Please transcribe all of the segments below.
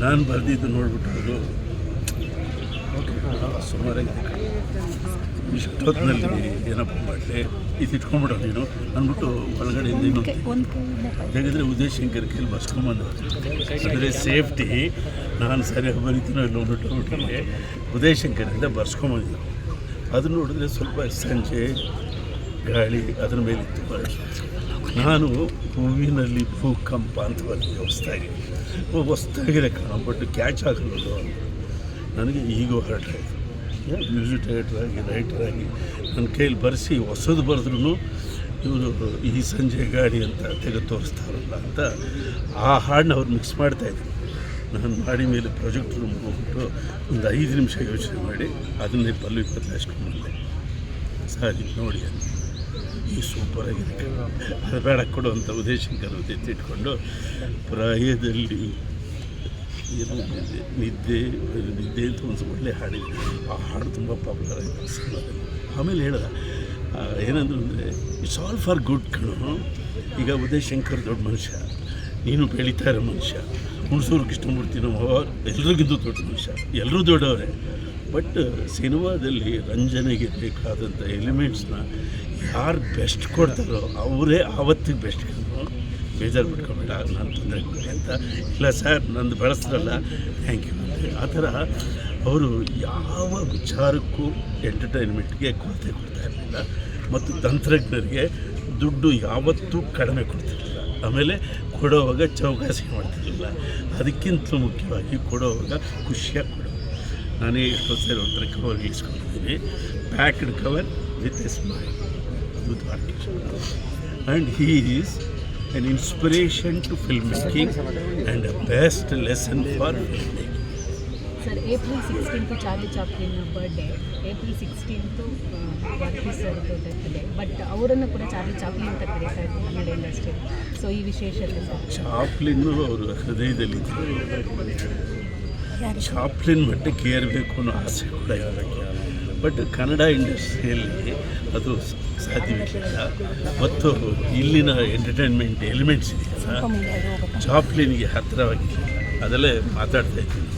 ನಾನು ಬರೆದಿದ್ದು ನೋಡ್ಬಿಟ್ಟು ಅವರು ಸುಮಾರಾಗಿದೆ ಇಷ್ಟೊತ್ತಿನಲ್ಲಿ ಏನಪ್ಪ ಮಾಡಲಿ ಇದು ಇಟ್ಕೊಂಡ್ಬಿಡೋ ನೀನು ಅಂದ್ಬಿಟ್ಟು ಒಳಗಡೆಯಿಂದ ಇನ್ನೊಂದು ಹೇಗಿದ್ರೆ ಉದಯ್ ಶಂಕರ್ ಕೈಲಿ ಬರ್ಸ್ಕೊಂಬಂದು ಅಂದರೆ ಸೇಫ್ಟಿ ನಾನು ಸರಿಯಾಗಿ ಬರೀತೀನೋ ಇಲ್ಲ ನೋಡ್ಬಿಟ್ಟು ಉದಯ್ ಶಂಕರಿಂದ ಬರ್ಸ್ಕೊಂಬಂದಿದ್ದು ಅದನ್ನು ನೋಡಿದ್ರೆ ಸ್ವಲ್ಪ ಸಂಜೆ ಗಾಳಿ ಅದ್ರ ಮೇಲಿತ್ತು. ನಾನು ಹೂವಿನಲ್ಲಿ ಭೂಕಂಪ ಅಂತ ಬರ್ತೀನಿ ಹೊಸ್ತಾಗಿದೆ ಕಾಣೋ ಬಟ್ ಕ್ಯಾಚ್ ಆಗಲಿಲ್ಲ. ನನಗೆ ಈಗೋ ಹರ್ಟ್ ಆಯಿತು. ಮ್ಯೂಸಿಕ್ ಡೈರೆಕ್ಟ್ರಾಗಿ ರೈಟರಾಗಿ ನನ್ನ ಕೈಲಿ ಬರೆಸಿ ಹೊಸದು ಬರೆದ್ರೂ ಇವರು ಈ ಸಂಜೆ ಗಾಡಿ ಅಂತ ತೆಗೆದು ತೋರಿಸ್ತಾರಲ್ಲ ಅಂತ ಆ ಹಾಡನ್ನ ಅವ್ರು ಮಿಕ್ಸ್ ಮಾಡ್ತಾಯಿದ್ರು. ನಾನು ಮಾಡಿ ಮೇಲೆ ಪ್ರಾಜೆಕ್ಟ್ ರೂಮ್ ಹೋಗ್ಬಿಟ್ಟು ಒಂದು 5 ನಿಮಿಷ ಯೋಚನೆ ಮಾಡಿ ಅದನ್ನೇ ಪಲ್ವಿ ಬದಲಾಯಿಸ್ಕೊಂಡ್ಬಂದೆ. ಸರಿ ನೋಡಿ ಅಂತ ಈ ಸೂಪರಾಗಿದೆ ಅದು ಬೇಡ ಕೊಡು ಅಂತ ಉದಯ್ ಶಂಕರ್ ಎತ್ತಿಟ್ಕೊಂಡು ಪ್ರಾಯದಲ್ಲಿ ನಿದ್ದೆ ಅಂತ ಒಂದು ಒಳ್ಳೆ ಹಾಡಿದೆ. ಆ ಹಾಡು ತುಂಬ ಪಾಪ್ಯುಲರ್ ಆಯಿತು ಸಿನಿಮಾದಲ್ಲಿ. ಆಮೇಲೆ ಹೇಳ್ದ ಏನಂದ್ರು ಅಂದರೆ ಇಟ್ಸ್ ಆಲ್ ಫಾರ್ ಗುಡ್ ಕಣು. ಈಗ ಉದಯ್ ಶಂಕರ್ ದೊಡ್ಡ ಮನುಷ್ಯ, ನೀನು ಬೆಳೀತಾ ಇರೋ ಮನುಷ್ಯ, ಹುಣಸೂರು ಕೃಷ್ಣಮೂರ್ತಿ ನಮ್ಮ ಎಲ್ರಿಗಿಂತ ದೊಡ್ಡ ಮನುಷ್ಯ, ಎಲ್ಲರೂ ದೊಡ್ಡವರೇ. ಬಟ್ ಸಿನಿಮಾದಲ್ಲಿ ರಂಜನೆಗೆ ಬೇಕಾದಂಥ ಎಲಿಮೆಂಟ್ಸ್ನ ಯಾರು ಬೆಸ್ಟ್ ಕೊಡ್ತಾರೋ ಅವರೇ ಆವತ್ತಿಗೆ ಬೆಸ್ಟ್ ಬೇಜಾರು ಬಿಟ್ಕೊಬೇಡ, ನಾನು ತೊಂದರೆ ಕೊಡಿ ಅಂತ. ಇಲ್ಲ ಸರ್ ನಂದು ಬೆಳೆಸ್ರಲ್ಲ ಥ್ಯಾಂಕ್ ಯು ಅಂತ. ಆ ಥರ ಅವರು ಯಾವ ವಿಚಾರಕ್ಕೂ ಎಂಟರ್ಟೈನ್ಮೆಂಟ್ಗೆ ಕೊರತೆ ಕೊಡ್ತಾ ಇರಲಿಲ್ಲ ಮತ್ತು ತಂತ್ರಜ್ಞರಿಗೆ ದುಡ್ಡು ಯಾವತ್ತೂ ಕಡಿಮೆ ಕೊಡ್ತಿರಲಿಲ್ಲ. ಆಮೇಲೆ ಕೊಡೋವಾಗ ಚೌಕಾಸಿ ಮಾಡ್ತಿರಲಿಲ್ಲ. ಅದಕ್ಕಿಂತ ಮುಖ್ಯವಾಗಿ ಕೊಡೋವಾಗ ಖುಷಿಯಾಗಿ ಕೊಡೋದು. ನಾನೇ ಎಷ್ಟೋ ಸೇರಿ ಒಂಥರ ಕವರ್ ಇಸ್ಕೊಂಡಿದ್ದೀನಿ, packed cover with a smile with artist. And he is an inspiration to filmmaking and a best lesson for filmmaking. Sir, April 16th Charlie Chaplin birthday, April 16th Varghese sir death day, but ಅವರನ್ನು ಕೂಡ Charlie Chaplin ಅಂತ ಕರೀತಾ ಇದ್ರು Kannada industry. So ಈ ವಿಶೇಷತೆ sir, ಚಾಪ್ಲಿನ್ನು ಅವರು ಹೃದಯದಲ್ಲಿದ್ದರು. Chaplin ಮಟ್ಟಕ್ಕೆ ಏರಬೇಕು ಅನ್ನೋ ಆಸೆ ಕೂಡ ಇರಬೇಕು. ಬಟ್ ಕನ್ನಡ ಇಂಡಸ್ಟ್ರಿಯಲ್ಲಿ ಅದು ಸಾಧ್ಯವಿಲ್ಲ. ಮತ್ತು ಇಲ್ಲಿನ ಎಂಟರ್ಟೈನ್ಮೆಂಟ್ ಎಲಿಮೆಂಟ್ಸ್ ಇದೆಯಲ್ಲ ಚಾಪ್ಲಿನ್ಗೆ ಹತ್ತಿರವಾಗಿಲ್ಲ. ಅದಲ್ಲೇ ಮಾತಾಡ್ತಾ ಇದ್ದೀನಿ.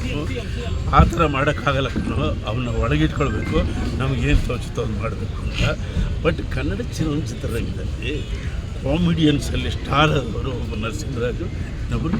ಆ ಥರ ಮಾಡೋಕ್ಕಾಗಲ್ಲ ಕಣೋ, ಅವನ್ನ ಒಳಗಿಟ್ಕೊಳ್ಬೇಕು, ನಮಗೇನು ತೋಚುತ್ತೋ ಅದು ಮಾಡಬೇಕು ಅಂತ. ಬಟ್ ಕನ್ನಡ ಚಲನಚಿತ್ರರಂಗದಲ್ಲಿ ಕಾಮಿಡಿಯನ್ಸಲ್ಲಿ ಸ್ಟಾರ್ ಆದವರು ಒಬ್ಬ ನರಸಿಂಹರಾಜು, ಇನ್ನೊಬ್ಬರು